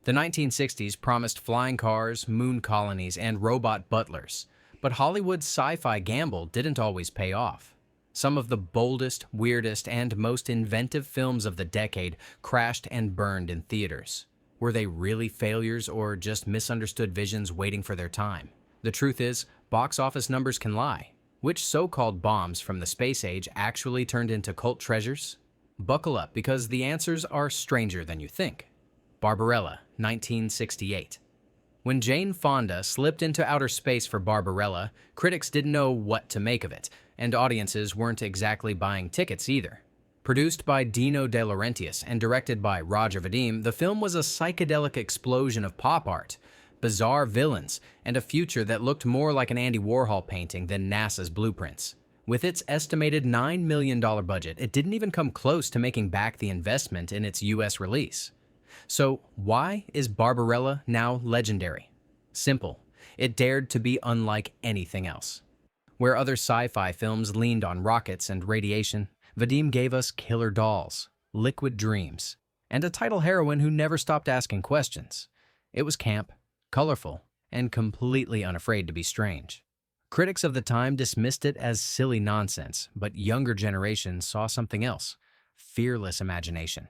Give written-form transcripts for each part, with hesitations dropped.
The 1960s promised flying cars, moon colonies, and robot butlers, but Hollywood's sci-fi gamble didn't always pay off. Some of the boldest, weirdest, and most inventive films of the decade crashed and burned in theaters. Were they really failures or just misunderstood visions waiting for their time? The truth is, box office numbers can lie. Which so-called bombs from the space age actually turned into cult treasures? Buckle up, because the answers are stranger than you think. Barbarella, 1968. When Jane Fonda slipped into outer space for Barbarella, critics didn't know what to make of it, and audiences weren't exactly buying tickets either. Produced by Dino De Laurentiis and directed by Roger Vadim, the film was a psychedelic explosion of pop art, bizarre villains, and a future that looked more like an Andy Warhol painting than NASA's blueprints. With its estimated $9 million budget, it didn't even come close to making back the investment in its US release. So why is Barbarella now legendary? Simple. It dared to be unlike anything else. Where other sci-fi films leaned on rockets and radiation, Vadim gave us killer dolls, liquid dreams, and a title heroine who never stopped asking questions. It was camp, colorful, and completely unafraid to be strange. Critics of the time dismissed it as silly nonsense, but younger generations saw something else: fearless imagination.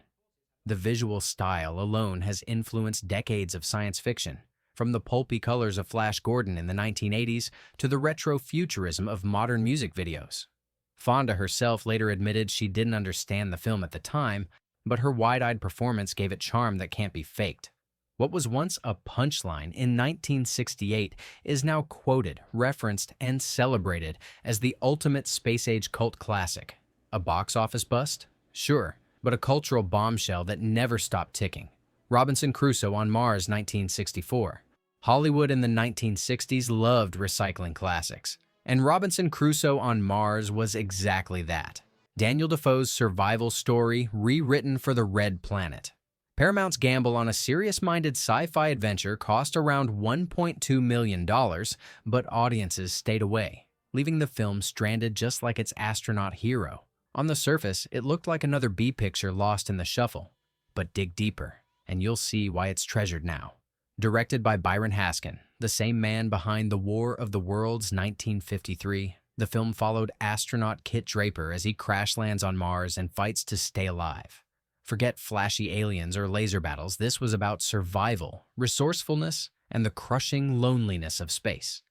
The visual style alone has influenced decades of science fiction, from the pulpy colors of Flash Gordon in the 1980s to the retro-futurism of modern music videos. Fonda herself later admitted she didn't understand the film at the time, but her wide-eyed performance gave it charm that can't be faked. What was once a punchline in 1968 is now quoted, referenced, and celebrated as the ultimate space-age cult classic. A box office bust? Sure, but a cultural bombshell that never stopped ticking. Robinson Crusoe on Mars, 1964. Hollywood in the 1960s loved recycling classics, and Robinson Crusoe on Mars was exactly that. Daniel Defoe's survival story rewritten for the Red Planet. Paramount's gamble on a serious-minded sci-fi adventure cost around $1.2 million, but audiences stayed away, leaving the film stranded just like its astronaut hero. On the surface, it looked like another B-picture lost in the shuffle. But dig deeper, and you'll see why it's treasured now. Directed by Byron Haskin, the same man behind The War of the Worlds 1953, the film followed astronaut Kit Draper as he crash lands on Mars and fights to stay alive. Forget flashy aliens or laser battles. This was about survival, resourcefulness, and the crushing loneliness of space.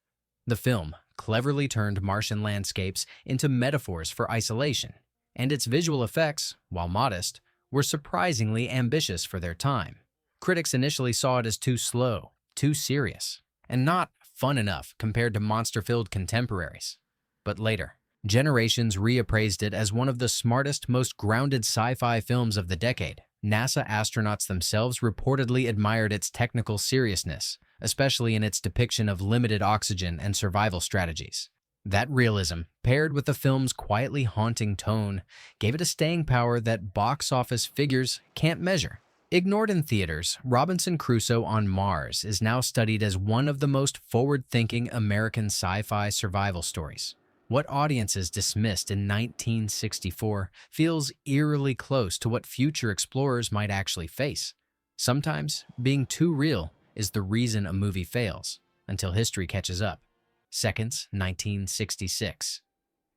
The film cleverly turned Martian landscapes into metaphors for isolation, and its visual effects, while modest, were surprisingly ambitious for their time. Critics initially saw it as too slow, too serious, and not fun enough compared to monster-filled contemporaries. But later, generations reappraised it as one of the smartest, most grounded sci-fi films of the decade. NASA astronauts themselves reportedly admired its technical seriousness, especially in its depiction of limited oxygen and survival strategies. That realism, paired with the film's quietly haunting tone, gave it a staying power that box office figures can't measure. Ignored in theaters, Robinson Crusoe on Mars is now studied as one of the most forward-thinking American sci-fi survival stories. What audiences dismissed in 1964 feels eerily close to what future explorers might actually face. Sometimes, being too real is the reason a movie fails, until history catches up. Seconds, 1966.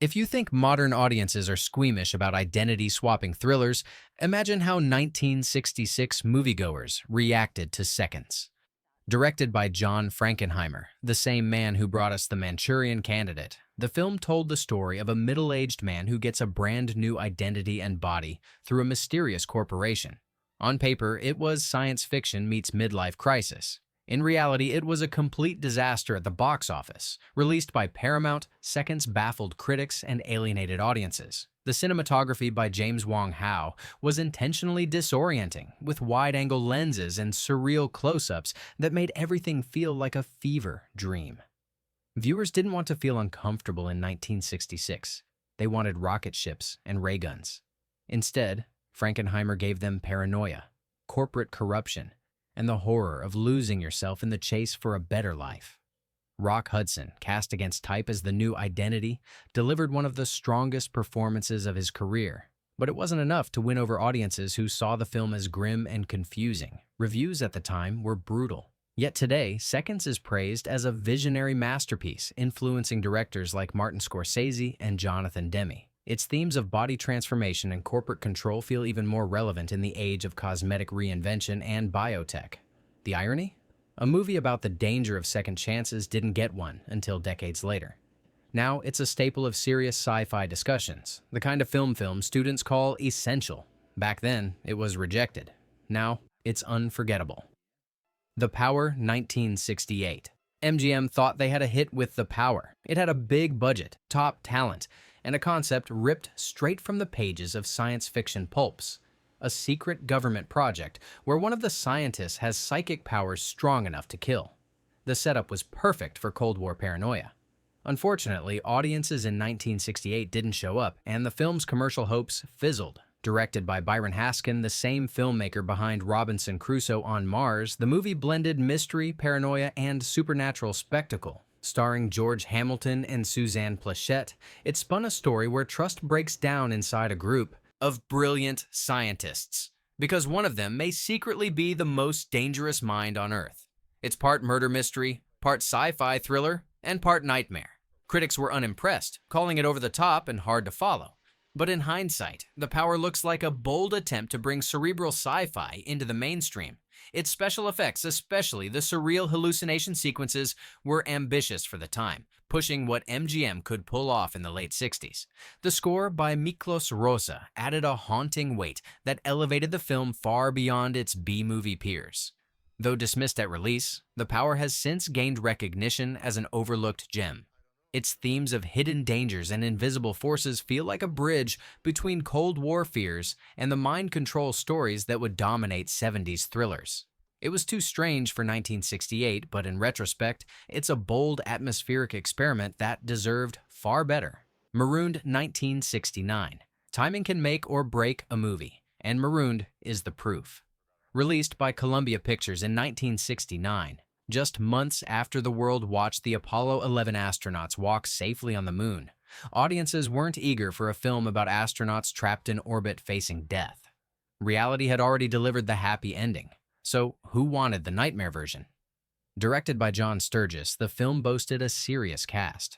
If you think modern audiences are squeamish about identity-swapping thrillers, imagine how 1966 moviegoers reacted to Seconds. Directed by John Frankenheimer, the same man who brought us The Manchurian Candidate, the film told the story of a middle-aged man who gets a brand new identity and body through a mysterious corporation. On paper, it was science fiction meets midlife crisis. In reality, it was a complete disaster at the box office. Released by Paramount, Seconds baffled critics and alienated audiences. The cinematography by James Wong Howe was intentionally disorienting, with wide-angle lenses and surreal close-ups that made everything feel like a fever dream. Viewers didn't want to feel uncomfortable in 1966. They wanted rocket ships and ray guns. Instead, Frankenheimer gave them paranoia, corporate corruption, and the horror of losing yourself in the chase for a better life. Rock Hudson, cast against type as the new identity, delivered one of the strongest performances of his career. But it wasn't enough to win over audiences who saw the film as grim and confusing. Reviews at the time were brutal. Yet today, Seconds is praised as a visionary masterpiece, influencing directors like Martin Scorsese and Jonathan Demme. Its themes of body transformation and corporate control feel even more relevant in the age of cosmetic reinvention and biotech. The irony? A movie about the danger of second chances didn't get one until decades later. Now, it's a staple of serious sci-fi discussions, the kind of film students call essential. Back then, it was rejected. Now, it's unforgettable. The Power, 1968. MGM thought they had a hit with The Power. It had a big budget, top talent, and a concept ripped straight from the pages of science fiction pulps. A secret government project where one of the scientists has psychic powers strong enough to kill. The setup was perfect for Cold War paranoia. Unfortunately, audiences in 1968 didn't show up, and the film's commercial hopes fizzled. Directed by Byron Haskin, the same filmmaker behind Robinson Crusoe on Mars, the movie blended mystery, paranoia, and supernatural spectacle. Starring George Hamilton and Suzanne Pleshette, it spun a story where trust breaks down inside a group of brilliant scientists, because one of them may secretly be the most dangerous mind on Earth. It's part murder mystery, part sci-fi thriller, and part nightmare. Critics were unimpressed, calling it over the top and hard to follow. But in hindsight, The Power looks like a bold attempt to bring cerebral sci-fi into the mainstream. Its special effects, especially the surreal hallucination sequences, were ambitious for the time, pushing what MGM could pull off in the late 60s. The score by Miklos Rosa added a haunting weight that elevated the film far beyond its B-movie peers. Though dismissed at release, The Power has since gained recognition as an overlooked gem. Its themes of hidden dangers and invisible forces feel like a bridge between Cold War fears and the mind control stories that would dominate 70s thrillers. It was too strange for 1968, but in retrospect, it's a bold atmospheric experiment that deserved far better. Marooned, 1969. Timing can make or break a movie, and Marooned is the proof. Released by Columbia Pictures in 1969, just months after the world watched the Apollo 11 astronauts walk safely on the moon, audiences weren't eager for a film about astronauts trapped in orbit facing death. Reality had already delivered the happy ending, so who wanted the nightmare version? Directed by John Sturges, the film boasted a serious cast: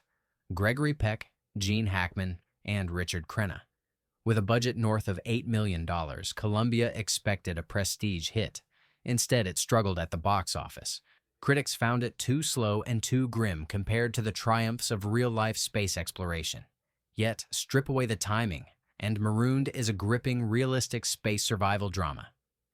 Gregory Peck, Gene Hackman, and Richard Crenna. With a budget north of $8 million, Columbia expected a prestige hit. Instead, it struggled at the box office. Critics found it too slow and too grim compared to the triumphs of real-life space exploration. Yet, strip away the timing, and Marooned is a gripping, realistic space survival drama.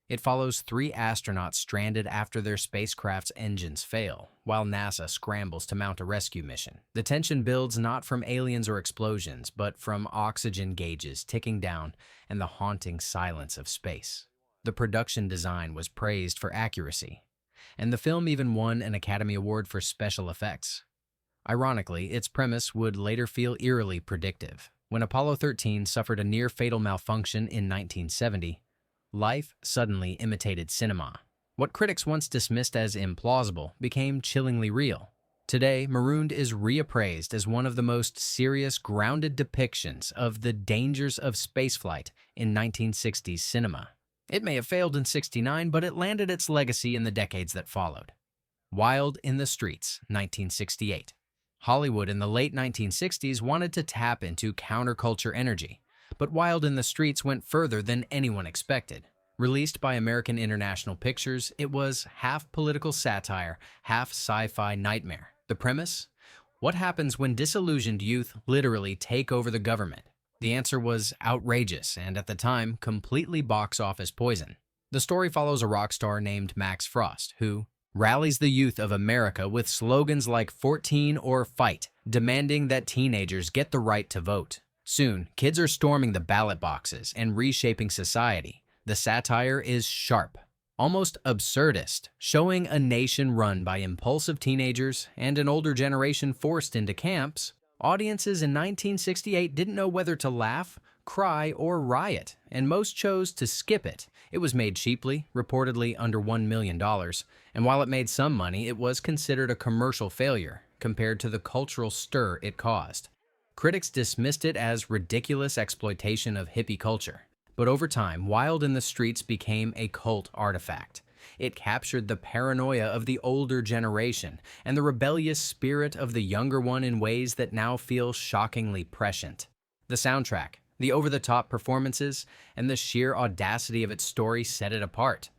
It follows 3 astronauts stranded after their spacecraft's engines fail, while NASA scrambles to mount a rescue mission. The tension builds not from aliens or explosions, but from oxygen gauges ticking down and the haunting silence of space. The production design was praised for accuracy, and the film even won an Academy Award for special effects. Ironically, its premise would later feel eerily predictive. When Apollo 13 suffered a near-fatal malfunction in 1970, life suddenly imitated cinema. What critics once dismissed as implausible became chillingly real. Today, Marooned is reappraised as one of the most serious, grounded depictions of the dangers of spaceflight in 1960s cinema. It may have failed in '69, but it landed its legacy in the decades that followed. Wild in the Streets, 1968. Hollywood in the late 1960s wanted to tap into counterculture energy, but Wild in the Streets went further than anyone expected. Released by American International Pictures, it was half political satire, half sci-fi nightmare. The premise? What happens when disillusioned youth literally take over the government? The answer was outrageous and, at the time, completely box office poison. The story follows a rock star named Max Frost, who rallies the youth of America with slogans like 14 or fight, demanding that teenagers get the right to vote. Soon, kids are storming the ballot boxes and reshaping society. The satire is sharp, almost absurdist, showing a nation run by impulsive teenagers and an older generation forced into camps. Audiences in 1968 didn't know whether to laugh, cry, or riot, and most chose to skip it. It was made cheaply, reportedly under $1 million, and while it made some money, it was considered a commercial failure compared to the cultural stir it caused. Critics dismissed it as ridiculous exploitation of hippie culture. But over time, Wild in the Streets became a cult artifact. It captured the paranoia of the older generation and the rebellious spirit of the younger one in ways that now feel shockingly prescient. The soundtrack, the over-the-top performances, and the sheer audacity of its story set it apart.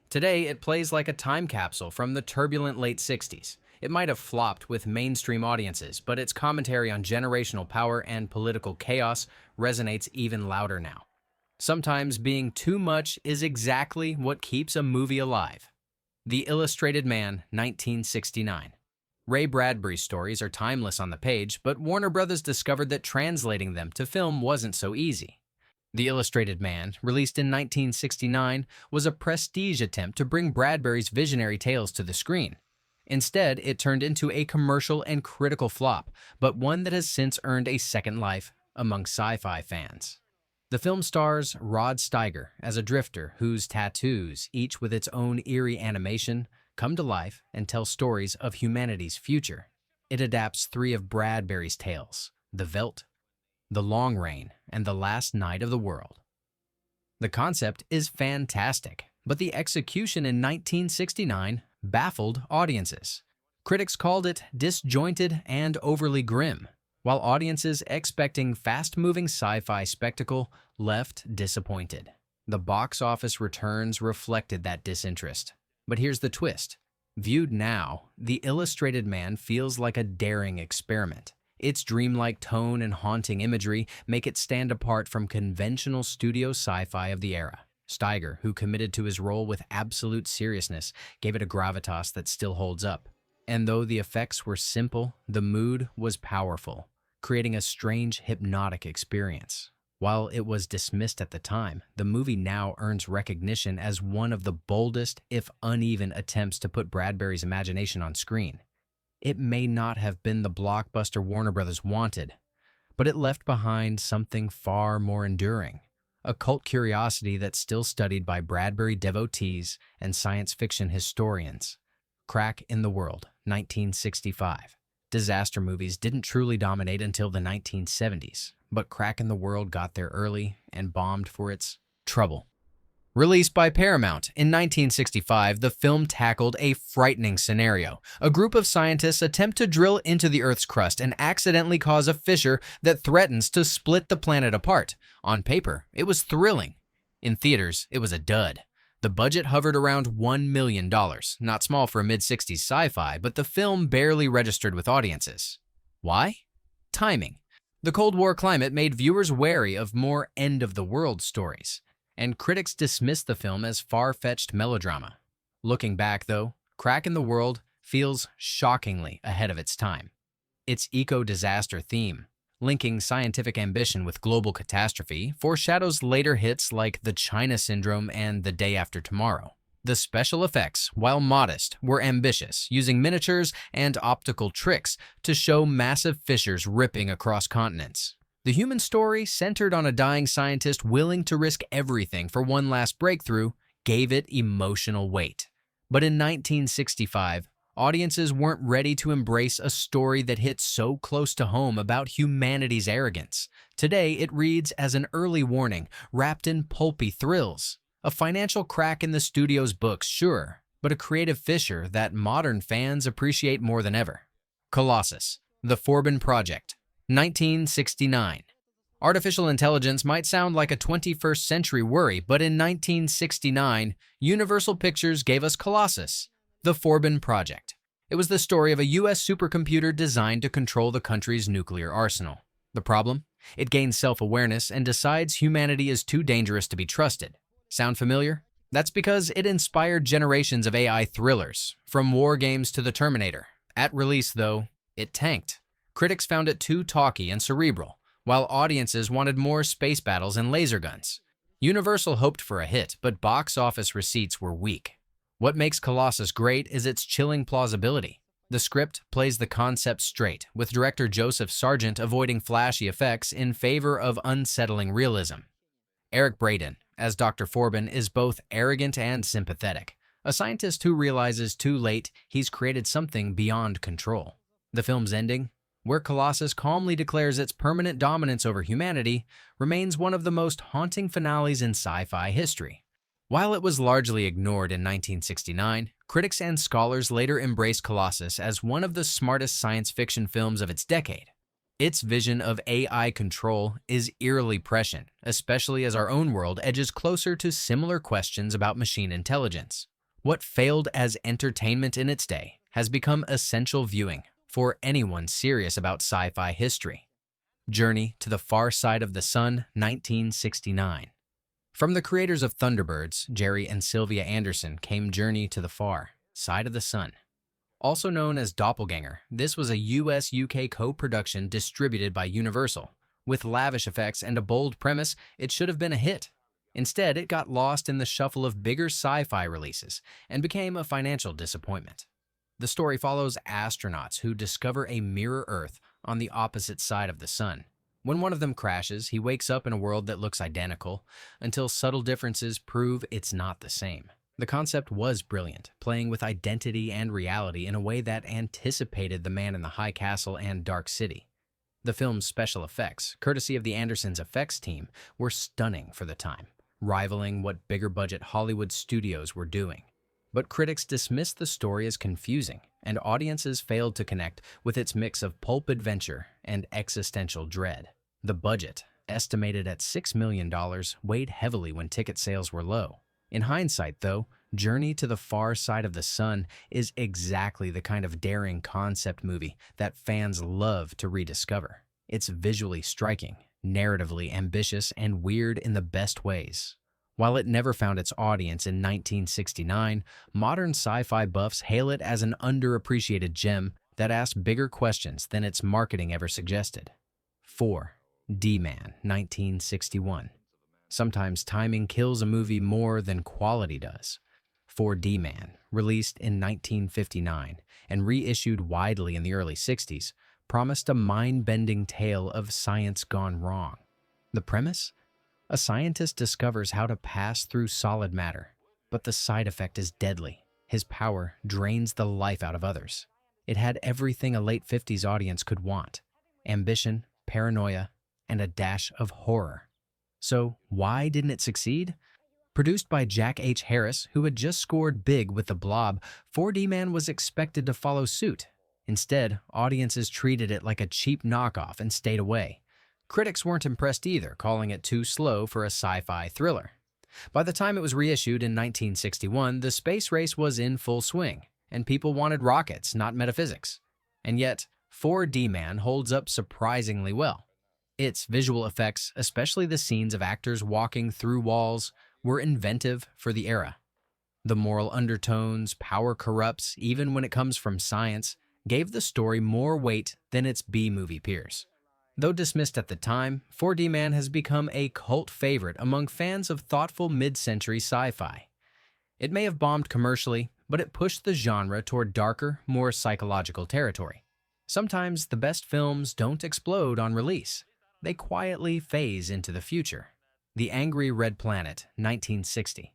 Today, it plays like a time capsule from the turbulent late 60s. It might have flopped with mainstream audiences, but its commentary on generational power and political chaos resonates even louder now. Sometimes being too much is exactly what keeps a movie alive. The Illustrated Man, 1969. Ray Bradbury's stories are timeless on the page, but Warner Brothers discovered that translating them to film wasn't so easy. The Illustrated Man, released in 1969, was a prestige attempt to bring Bradbury's visionary tales to the screen. Instead, it turned into a commercial and critical flop, but one that has since earned a second life among sci-fi fans. The film stars Rod Steiger as a drifter whose tattoos, each with its own eerie animation, come to life and tell stories of humanity's future. It adapts three of Bradbury's tales: The Veldt, The Long Reign, and The Last Night of the World. The concept is fantastic, but the execution in 1969 baffled audiences. Critics called it disjointed and overly grim, while audiences expecting fast-moving sci-fi spectacle left disappointed. The box office returns reflected that disinterest. But here's the twist. Viewed now, The Illustrated Man feels like a daring experiment. Its dreamlike tone and haunting imagery make it stand apart from conventional studio sci-fi of the era. Steiger, who committed to his role with absolute seriousness, gave it a gravitas that still holds up. And though the effects were simple, the mood was powerful, creating a strange, hypnotic experience. While it was dismissed at the time, the movie now earns recognition as one of the boldest, if uneven, attempts to put Bradbury's imagination on screen. It may not have been the blockbuster Warner Brothers wanted, but it left behind something far more enduring, a cult curiosity that's still studied by Bradbury devotees and science fiction historians. Crack in the World, 1965. Disaster movies didn't truly dominate until the 1970s, but Crack in the World got there early and bombed for its trouble. Released by Paramount in 1965, the film tackled a frightening scenario. A group of scientists attempt to drill into the Earth's crust and accidentally cause a fissure that threatens to split the planet apart. On paper, it was thrilling. In theaters, it was a dud. The budget hovered around $1 million, not small for a mid-60s sci-fi, but the film barely registered with audiences. Why? Timing. The Cold War climate made viewers wary of more end-of-the-world stories, and critics dismissed the film as far-fetched melodrama. Looking back, though, Crack in the World feels shockingly ahead of its time. Its eco-disaster theme, linking scientific ambition with global catastrophe, foreshadows later hits like The China Syndrome and The Day After Tomorrow. The special effects, while modest, were ambitious, using miniatures and optical tricks to show massive fissures ripping across continents. The human story, centered on a dying scientist willing to risk everything for one last breakthrough, gave it emotional weight. But in 1965, audiences weren't ready to embrace a story that hit so close to home about humanity's arrogance. Today, it reads as an early warning, wrapped in pulpy thrills. A financial crack in the studio's books, sure, but a creative fissure that modern fans appreciate more than ever. Colossus, The Forbin Project, 1969. Artificial intelligence might sound like a 21st century worry, but in 1969, Universal Pictures gave us Colossus, The Forbin Project. It was the story of a U.S. supercomputer designed to control the country's nuclear arsenal. The problem? It gains self-awareness and decides humanity is too dangerous to be trusted. Sound familiar? That's because it inspired generations of AI thrillers, from war games to The Terminator. At release, though, it tanked. Critics found it too talky and cerebral, while audiences wanted more space battles and laser guns. Universal hoped for a hit, but box office receipts were weak. What makes Colossus great is its chilling plausibility. The script plays the concept straight, with director Joseph Sargent avoiding flashy effects in favor of unsettling realism. Eric Braeden, as Dr. Forbin, is both arrogant and sympathetic, a scientist who realizes too late he's created something beyond control. The film's ending? where Colossus calmly declares its permanent dominance over humanity, remains one of the most haunting finales in sci-fi history. While it was largely ignored in 1969, critics and scholars later embraced Colossus as one of the smartest science fiction films of its decade. Its vision of AI control is eerily prescient, especially as our own world edges closer to similar questions about machine intelligence. What failed as entertainment in its day has become essential viewing for anyone serious about sci-fi history. Journey to the Far Side of the Sun, 1969. From the creators of Thunderbirds, Jerry and Sylvia Anderson, came Journey to the Far Side of the Sun. Also known as Doppelganger, this was a US-UK co-production distributed by Universal. With lavish effects and a bold premise, it should have been a hit. Instead, it got lost in the shuffle of bigger sci-fi releases and became a financial disappointment. The story follows astronauts who discover a mirror Earth on the opposite side of the sun. When one of them crashes, he wakes up in a world that looks identical, until subtle differences prove it's not the same. The concept was brilliant, playing with identity and reality in a way that anticipated The Man in the High Castle and Dark City. The film's special effects, courtesy of the Andersons' effects team, were stunning for the time, rivaling what bigger-budget Hollywood studios were doing. But critics dismissed the story as confusing, and audiences failed to connect with its mix of pulp adventure and existential dread. The budget, estimated at $6 million, weighed heavily when ticket sales were low. In hindsight, though, Journey to the Far Side of the Sun is exactly the kind of daring concept movie that fans love to rediscover. It's visually striking, narratively ambitious, and weird in the best ways. While it never found its audience in 1969, modern sci-fi buffs hail it as an underappreciated gem that asks bigger questions than its marketing ever suggested. 4. D-Man, 1961. Sometimes timing kills a movie more than quality does. 4D Man, released in 1959 and reissued widely in the early 60s, promised a mind-bending tale of science gone wrong. The premise? A scientist discovers how to pass through solid matter, but the side effect is deadly. His power drains the life out of others. It had everything a late 50s audience could want: ambition, paranoia, and a dash of horror. So why didn't it succeed? Produced by Jack H. Harris, who had just scored big with The Blob, 4D Man was expected to follow suit. Instead, audiences treated it like a cheap knockoff and stayed away. Critics weren't impressed either, calling it too slow for a sci-fi thriller. By the time it was reissued in 1961, the space race was in full swing, and people wanted rockets, not metaphysics. And yet, 4D Man holds up surprisingly well. Its visual effects, especially the scenes of actors walking through walls, were inventive for the era. The moral undertones, power corrupts, even when it comes from science, gave the story more weight than its B-movie peers. Though dismissed at the time, 4D Man has become a cult favorite among fans of thoughtful mid-century sci-fi. It may have bombed commercially, but it pushed the genre toward darker, more psychological territory. Sometimes the best films don't explode on release. They quietly phase into the future. The Angry Red Planet, 1960.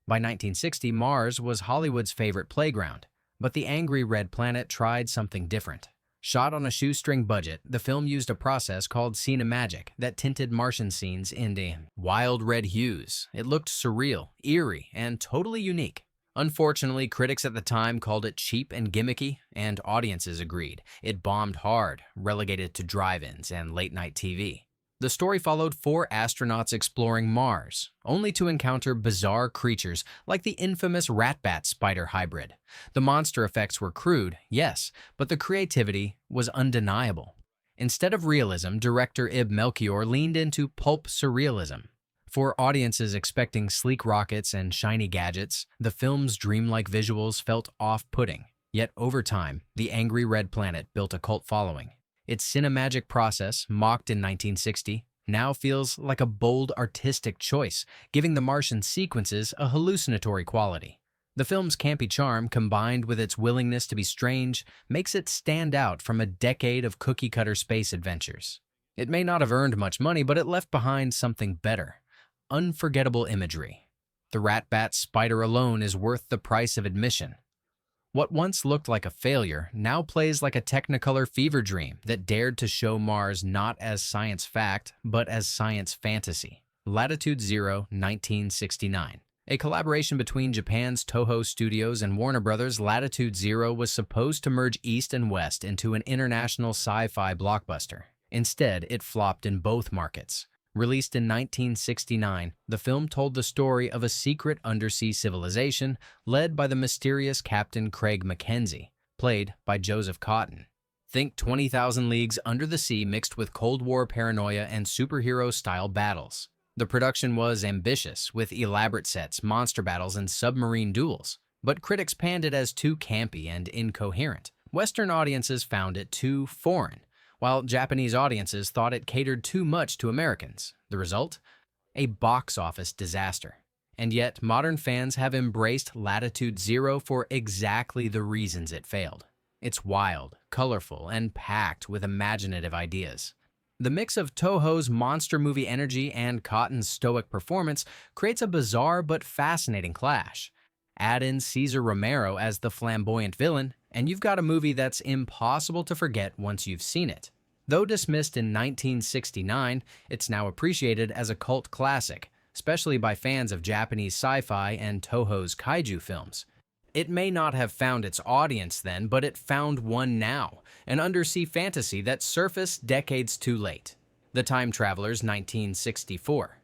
By 1960, Mars was Hollywood's favorite playground, but The Angry Red Planet tried something different. Shot on a shoestring budget, the film used a process called cinemagic that tinted Martian scenes into wild red hues. It looked surreal, eerie, and totally unique. Unfortunately, critics at the time called it cheap and gimmicky, and audiences agreed. It bombed hard, relegated to drive-ins and late-night TV. The story followed 4 astronauts exploring Mars, only to encounter bizarre creatures like the infamous rat-bat spider hybrid. The monster effects were crude, yes, but the creativity was undeniable. Instead of realism, director Ib Melchior leaned into pulp surrealism. For audiences expecting sleek rockets and shiny gadgets, the film's dreamlike visuals felt off-putting. Yet over time, The Angry Red Planet built a cult following. Its cinemagic process, mocked in 1960, now feels like a bold artistic choice, giving the Martian sequences a hallucinatory quality. The film's campy charm, combined with its willingness to be strange, makes it stand out from a decade of cookie-cutter space adventures. It may not have earned much money, but it left behind something better: unforgettable imagery. The rat-bat spider alone is worth the price of admission. What once looked like a failure now plays like a Technicolor fever dream that dared to show Mars not as science fact, but as science fantasy. Latitude Zero, 1969. A collaboration between Japan's Toho Studios and Warner Brothers, Latitude Zero was supposed to merge East and West into an international sci-fi blockbuster. Instead, it flopped in both markets. Released in 1969, the film told the story of a secret undersea civilization led by the mysterious Captain Craig Mackenzie, played by Joseph Cotten. Think 20,000 Leagues Under the Sea mixed with Cold War paranoia and superhero-style battles. The production was ambitious, with elaborate sets, monster battles, and submarine duels, but critics panned it as too campy and incoherent. Western audiences found it too foreign, while Japanese audiences thought it catered too much to Americans. The result? A box office disaster. And yet, modern fans have embraced Latitude Zero for exactly the reasons it failed. It's wild, colorful, and packed with imaginative ideas. The mix of Toho's monster movie energy and Cotton's stoic performance creates a bizarre but fascinating clash. Add in Cesar Romero as the flamboyant villain, and you've got a movie that's impossible to forget once you've seen it. Though dismissed in 1969, it's now appreciated as a cult classic, especially by fans of Japanese sci-fi and Toho's kaiju films. It may not have found its audience then, but it found one now, an undersea fantasy that surfaced decades too late. The Time Travelers, 1964.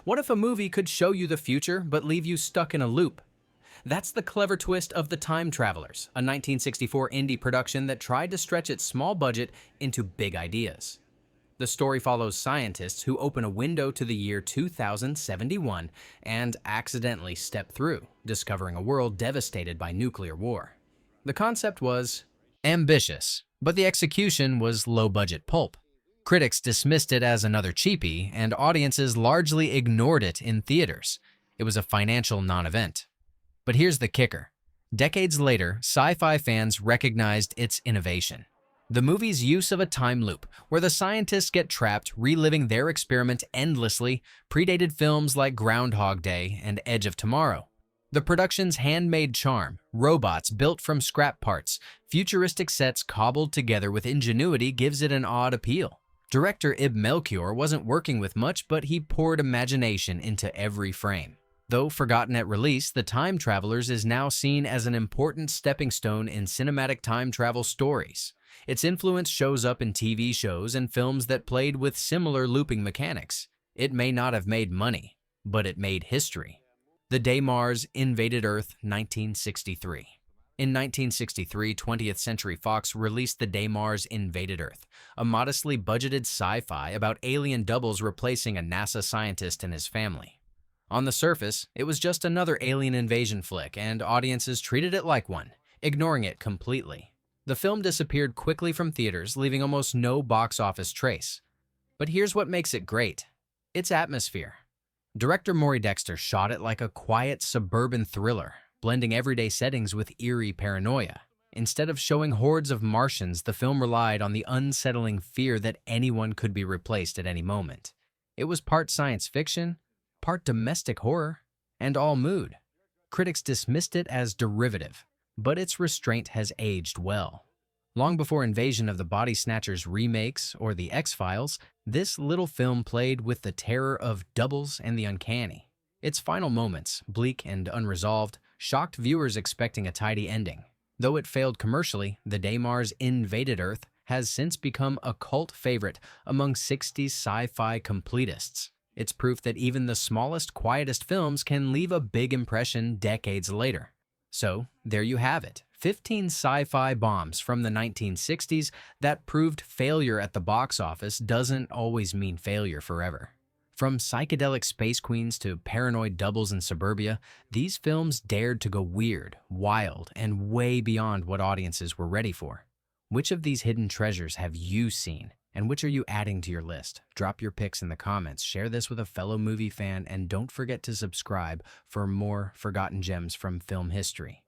What if a movie could show you the future but leave you stuck in a loop? That's the clever twist of The Time Travelers, a 1964 indie production that tried to stretch its small budget into big ideas. The story follows scientists who open a window to the year 2071 and accidentally step through, discovering a world devastated by nuclear war. The concept was ambitious, but the execution was low-budget pulp. Critics dismissed it as another cheapie, and audiences largely ignored it in theaters. It was a financial non-event. But here's the kicker. Decades later, sci-fi fans recognized its innovation. The movie's use of a time loop, where the scientists get trapped reliving their experiment endlessly, predated films like Groundhog Day and Edge of Tomorrow. The production's handmade charm, robots built from scrap parts, futuristic sets cobbled together with ingenuity gives it an odd appeal. Director Ib Melchior wasn't working with much, but he poured imagination into every frame. Though forgotten at release, The Time Travelers is now seen as an important stepping stone in cinematic time travel stories. Its influence shows up in TV shows and films that played with similar looping mechanics. It may not have made money, but it made history. The Day Mars Invaded Earth, 1963. In 1963, 20th Century Fox released The Day Mars Invaded Earth, a modestly budgeted sci-fi about alien doubles replacing a NASA scientist and his family. On the surface, it was just another alien invasion flick, and audiences treated it like one, ignoring it completely. The film disappeared quickly from theaters, leaving almost no box office trace. But here's what makes it great: its atmosphere. Director Maury Dexter shot it like a quiet suburban thriller, blending everyday settings with eerie paranoia. Instead of showing hordes of Martians, the film relied on the unsettling fear that anyone could be replaced at any moment. It was part science fiction, part domestic horror, and all mood. Critics dismissed it as derivative, but its restraint has aged well. Long before Invasion of the Body Snatchers remakes or The X-Files, this little film played with the terror of doubles and the uncanny. Its final moments, bleak and unresolved, shocked viewers expecting a tidy ending. Though it failed commercially, The Day Mars Invaded Earth has since become a cult favorite among 60s sci-fi completists. It's proof that even the smallest, quietest films can leave a big impression decades later. So, there you have it. 15 sci-fi bombs from the 1960s that proved failure at the box office doesn't always mean failure forever. From psychedelic space queens to paranoid doubles in suburbia, these films dared to go weird, wild, and way beyond what audiences were ready for. Which of these hidden treasures have you seen? And which are you adding to your list? Drop your picks in the comments, share this with a fellow movie fan, and don't forget to subscribe for more forgotten gems from film history.